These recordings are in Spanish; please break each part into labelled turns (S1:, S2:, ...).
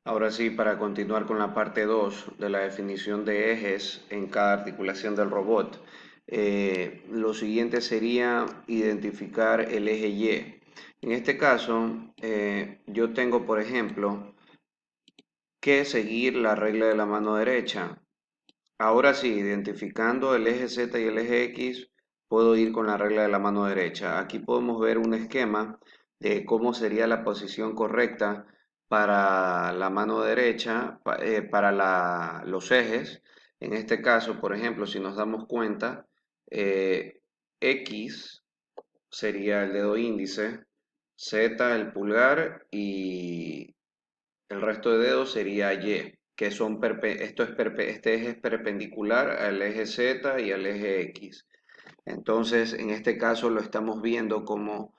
S1: Ahora sí, para continuar con la parte 2 de la definición de ejes en cada articulación del robot, lo siguiente sería identificar el eje Y. En este caso, yo tengo, por ejemplo, que seguir la regla de la mano derecha. Ahora sí, identificando el eje Z y el eje X, puedo ir con la regla de la mano derecha. Aquí podemos ver un esquema de cómo sería la posición correcta para la mano derecha, para los ejes. En este caso, por ejemplo, si nos damos cuenta, eh, X sería el dedo índice, Z el pulgar y el resto de dedos sería Y, que son este eje es perpendicular al eje Z y al eje X. Entonces, en este caso lo estamos viendo como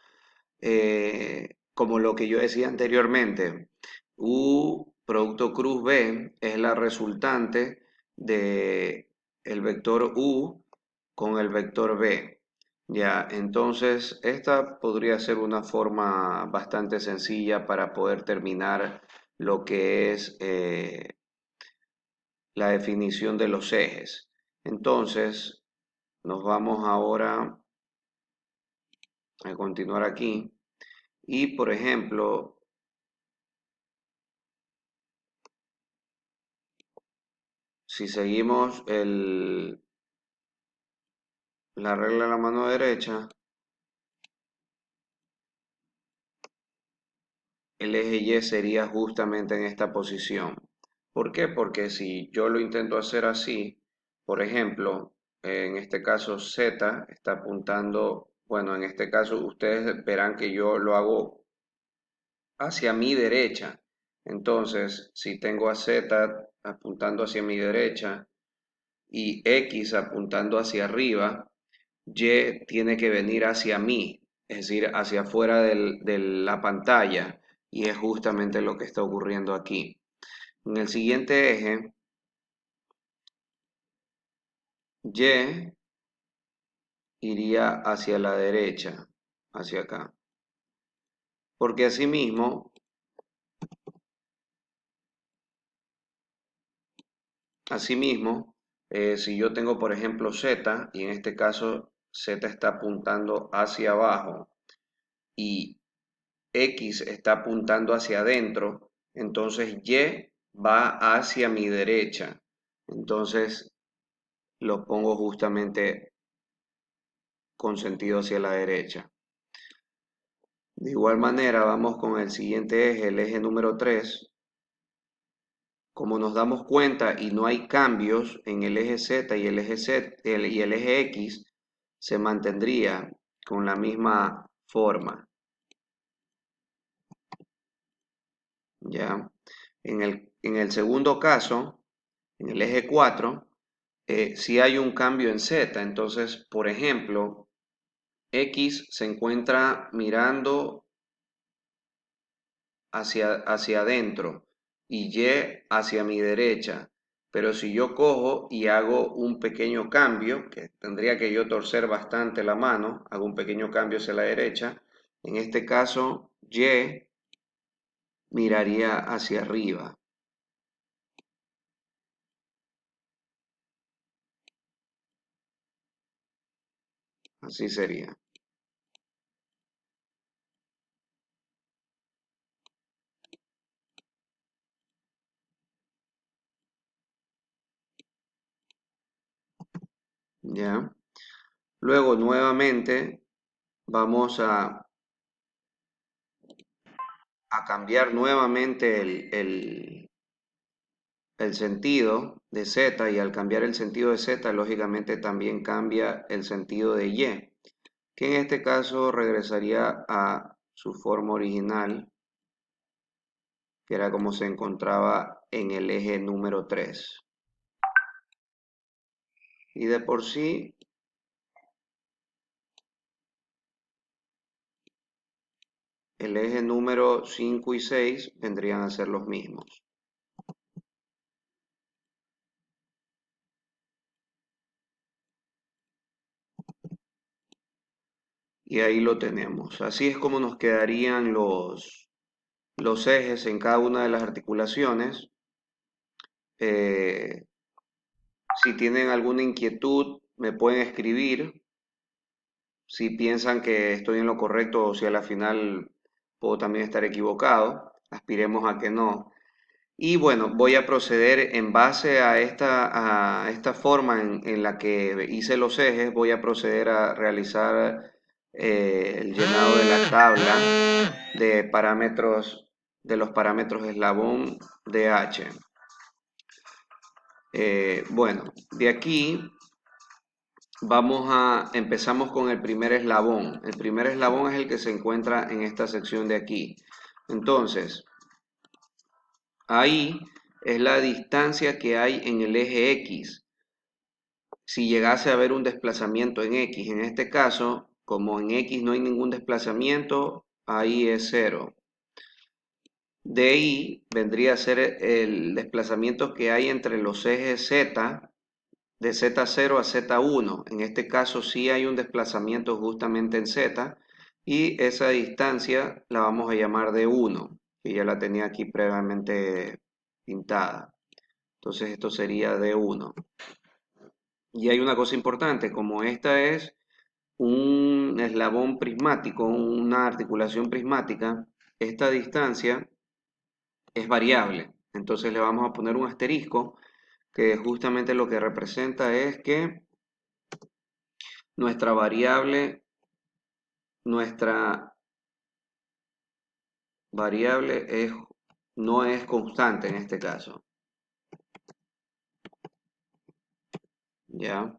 S1: lo que yo decía anteriormente. U producto cruz B es la resultante de el vector U con el vector B. Ya, entonces esta podría ser una forma bastante sencilla para poder terminar lo que es la definición de los ejes. Entonces, nos vamos ahora a continuar aquí. Y por ejemplo, si seguimos la regla de la mano derecha, el eje Y sería justamente en esta posición. ¿Por qué? Porque si yo lo intento hacer así, por ejemplo, en este caso Z está apuntando, bueno, en este caso ustedes verán que yo lo hago hacia mi derecha. Entonces, si tengo a Z apuntando hacia mi derecha y X apuntando hacia arriba, Y tiene que venir hacia mí, es decir, hacia afuera de la pantalla, y es justamente lo que está ocurriendo aquí. En el siguiente eje, Y iría hacia la derecha, hacia acá. Porque asimismo, si yo tengo, por ejemplo, Z, y en este caso Z está apuntando hacia abajo, y X está apuntando hacia adentro, entonces Y va hacia mi derecha. Entonces lo pongo justamente con sentido hacia la derecha. De igual manera, vamos con el siguiente eje, el eje número 3. Como nos damos cuenta y no hay cambios en el eje Z y y el eje X, se mantendría con la misma forma. ¿Ya? En el segundo caso, en el eje 4, si hay un cambio en Z. Entonces, por ejemplo, X se encuentra mirando hacia adentro y Y hacia mi derecha. Pero si yo cojo y hago un pequeño cambio, que tendría que yo torcer bastante la mano, hago un pequeño cambio hacia la derecha, en este caso Y miraría hacia arriba. Así sería. ¿Ya? Luego nuevamente vamos a cambiar nuevamente el sentido de Z, y al cambiar el sentido de Z, lógicamente también cambia el sentido de Y, que en este caso regresaría a su forma original, que era como se encontraba en el eje número 3. Y de por sí, el eje número 5 y 6 vendrían a ser los mismos. Y ahí lo tenemos. Así es como nos quedarían los ejes en cada una de las articulaciones. Eh, si tienen alguna inquietud, me pueden escribir. Si piensan que estoy en lo correcto o si a la final puedo también estar equivocado, aspiremos a que no. Y bueno, voy a proceder en base a esta forma en la que hice los ejes, voy a proceder a realizar el llenado de la tabla de parámetros, de los parámetros eslabón DH. Bueno, de aquí empezamos con el primer eslabón. El primer eslabón es el que se encuentra en esta sección de aquí. Entonces, ahí es la distancia que hay en el eje X. Si llegase a haber un desplazamiento en X, en este caso, como en X no hay ningún desplazamiento, ahí es 0. De ahí vendría a ser el desplazamiento que hay entre los ejes Z, de Z0 a Z1. En este caso sí hay un desplazamiento justamente en Z y esa distancia la vamos a llamar de 1, que ya la tenía aquí previamente pintada. Entonces esto sería de 1. Y hay una cosa importante, como esta es un eslabón prismático, una articulación prismática, esta distancia es variable. Entonces le vamos a poner un asterisco que justamente lo que representa es que nuestra variable, nuestra variable no es constante en este caso. ¿Ya?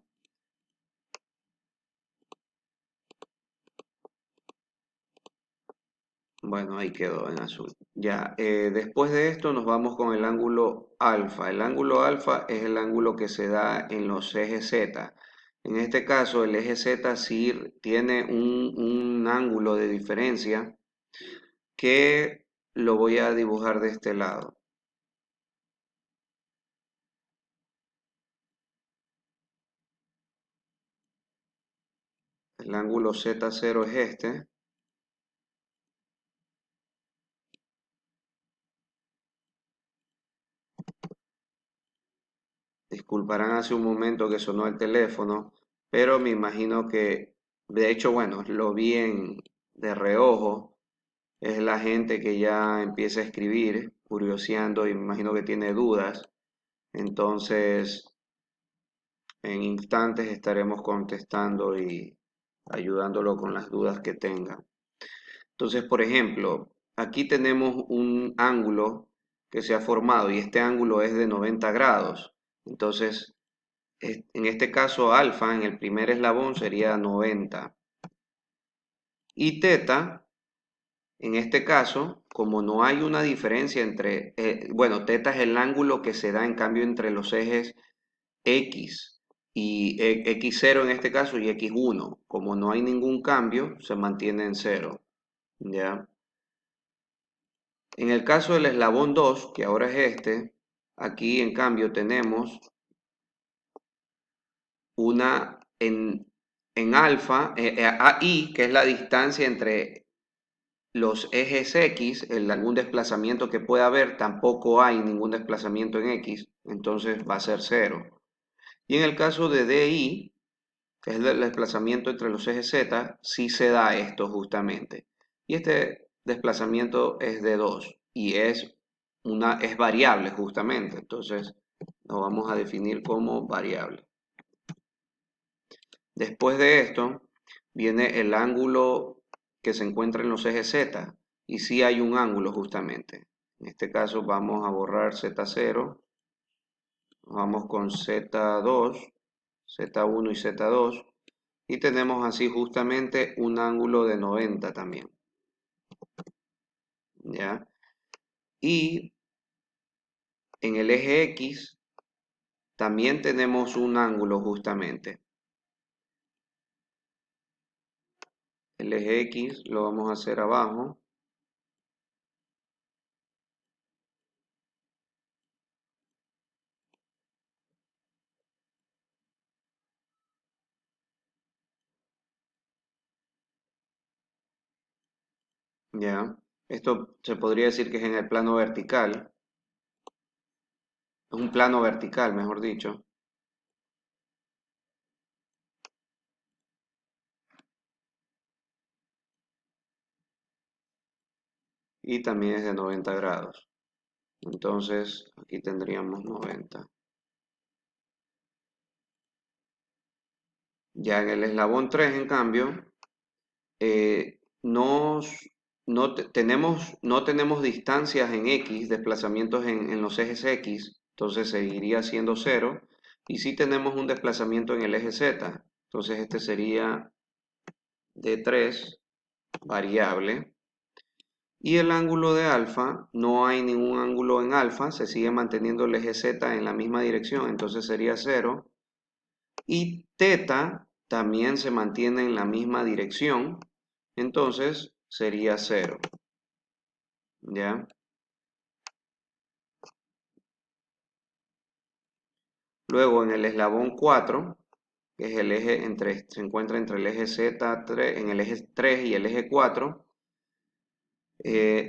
S1: Bueno, ahí quedó en azul. Ya, después de esto nos vamos con el ángulo alfa. El ángulo alfa es el ángulo que se da en los ejes Z. En este caso, el eje Z sí tiene un ángulo de diferencia que lo voy a dibujar de este lado. El ángulo Z0 es este. Disculparán hace un momento que sonó el teléfono, pero me imagino que, de hecho, bueno, lo vi de reojo. Es la gente que ya empieza a escribir, curioseando y me imagino que tiene dudas. Entonces, en instantes estaremos contestando y ayudándolo con las dudas que tenga. Entonces, por ejemplo, aquí tenemos un ángulo que se ha formado y este ángulo es de 90 grados. Entonces, en este caso, alfa en el primer eslabón sería 90. Y teta, en este caso, como no hay una diferencia entre, bueno, teta es el ángulo que se da en cambio entre los ejes X y X0 en este caso y X1. Como no hay ningún cambio, se mantiene en 0. ¿Ya? En el caso del eslabón 2, que ahora es este, aquí en cambio tenemos una en alfa, AI, que es la distancia entre los ejes X, algún desplazamiento que pueda haber, tampoco hay ningún desplazamiento en X, entonces va a ser 0. Y en el caso de DI, que es el desplazamiento entre los ejes Z, sí se da esto justamente. Y este desplazamiento es de 2 y es variable justamente, entonces lo vamos a definir como variable. Después de esto viene el ángulo que se encuentra en los ejes Z y sí hay un ángulo justamente. En este caso vamos a borrar Z0, vamos con Z2, Z1 y Z2 y tenemos así justamente un ángulo de 90 también. ¿Ya? Y en el eje X también tenemos un ángulo justamente. El eje X lo vamos a hacer abajo. ¿Ya? Esto se podría decir que es en el plano vertical, es un plano vertical, mejor dicho, y también es de 90 grados. Entonces, aquí tendríamos 90. Ya en el eslabón 3, en cambio, no tenemos distancias en X, desplazamientos en los ejes X, entonces seguiría siendo 0. Y sí tenemos un desplazamiento en el eje Z, entonces este sería de 3, variable. Y el ángulo de alfa, no hay ningún ángulo en alfa, se sigue manteniendo el eje Z en la misma dirección, entonces sería 0. Y teta también se mantiene en la misma dirección, entonces sería 0. ¿Ya? Luego en el eslabón 4, que es el eje se encuentra entre el eje Z3, en el eje 3 y el eje 4,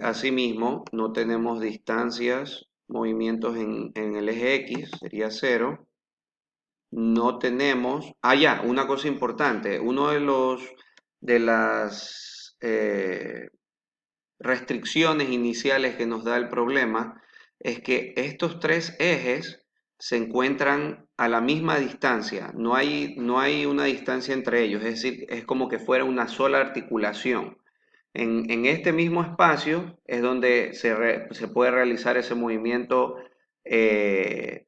S1: asimismo no tenemos distancias, movimientos en el eje X, sería 0. No tenemos, ya, una cosa importante, uno de las restricciones iniciales que nos da el problema es que estos tres ejes se encuentran a la misma distancia, no hay una distancia entre ellos, es decir, es como que fuera una sola articulación. En este mismo espacio es donde se puede realizar ese movimiento, eh,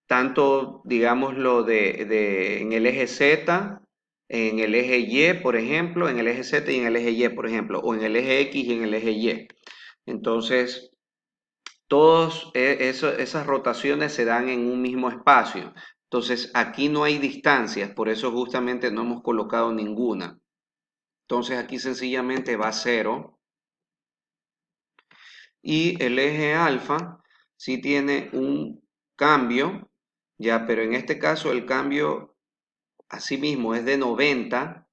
S1: tanto, digámoslo, en el eje Z, en el eje Y, por ejemplo, en el eje Z y en el eje Y, por ejemplo, o en el eje X y en el eje Y. Entonces, todas esas rotaciones se dan en un mismo espacio. Entonces, aquí no hay distancias, por eso justamente no hemos colocado ninguna. Entonces, aquí sencillamente va 0. Y el eje alfa sí tiene un cambio, ya, pero en este caso el cambio asimismo es de 90,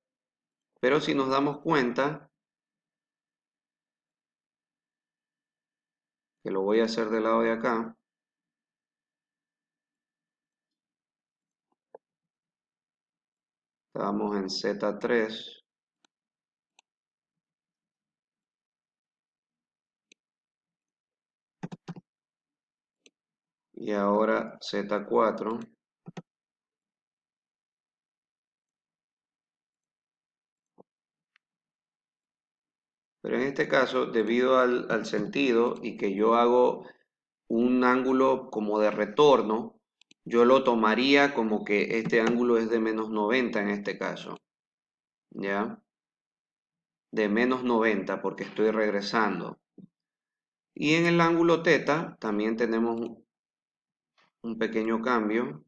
S1: pero si nos damos cuenta, que lo voy a hacer del lado de acá, estábamos en Z3 y ahora Z4. Pero en este caso, debido al sentido y que yo hago un ángulo como de retorno, yo lo tomaría como que este ángulo es de menos 90 en este caso, ¿ya? De menos 90 porque estoy regresando. Y en el ángulo teta también tenemos un pequeño cambio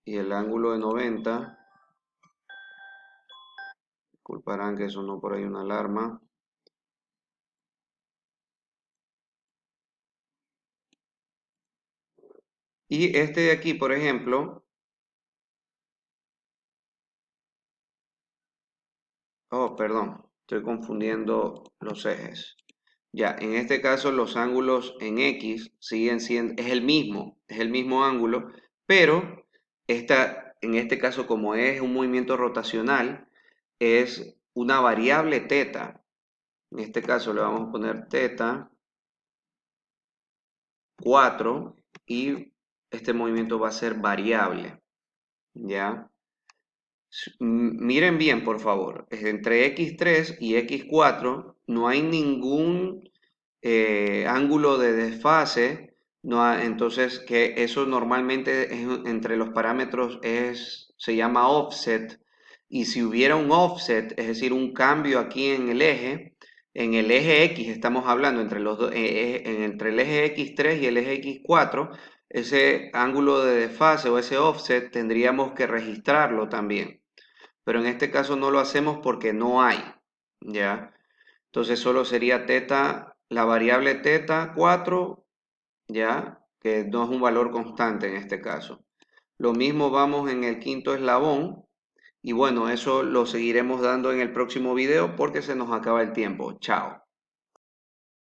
S1: y el ángulo de 90, disculparán que sonó por ahí una alarma. Y este de aquí, por ejemplo, oh, perdón, estoy confundiendo los ejes. Ya, en este caso los ángulos en X siguen siendo, es el mismo ángulo, pero en este caso como es un movimiento rotacional, es una variable teta. En este caso le vamos a poner teta 4 y este movimiento va a ser variable, ¿ya? Miren bien, por favor, entre X3 y X4 no hay ningún ángulo de desfase, entonces que eso normalmente entre los parámetros se llama offset, y si hubiera un offset, es decir, un cambio aquí en el eje X estamos hablando entre entre el eje X3 y el eje X4, ese ángulo de desfase o ese offset tendríamos que registrarlo también, pero en este caso no lo hacemos porque no hay, ¿ya? Entonces solo sería teta, la variable teta 4, ¿ya? Que no es un valor constante en este caso. Lo mismo vamos en el quinto eslabón, Y bueno, eso lo seguiremos dando en el próximo video porque se nos acaba el tiempo. Chao.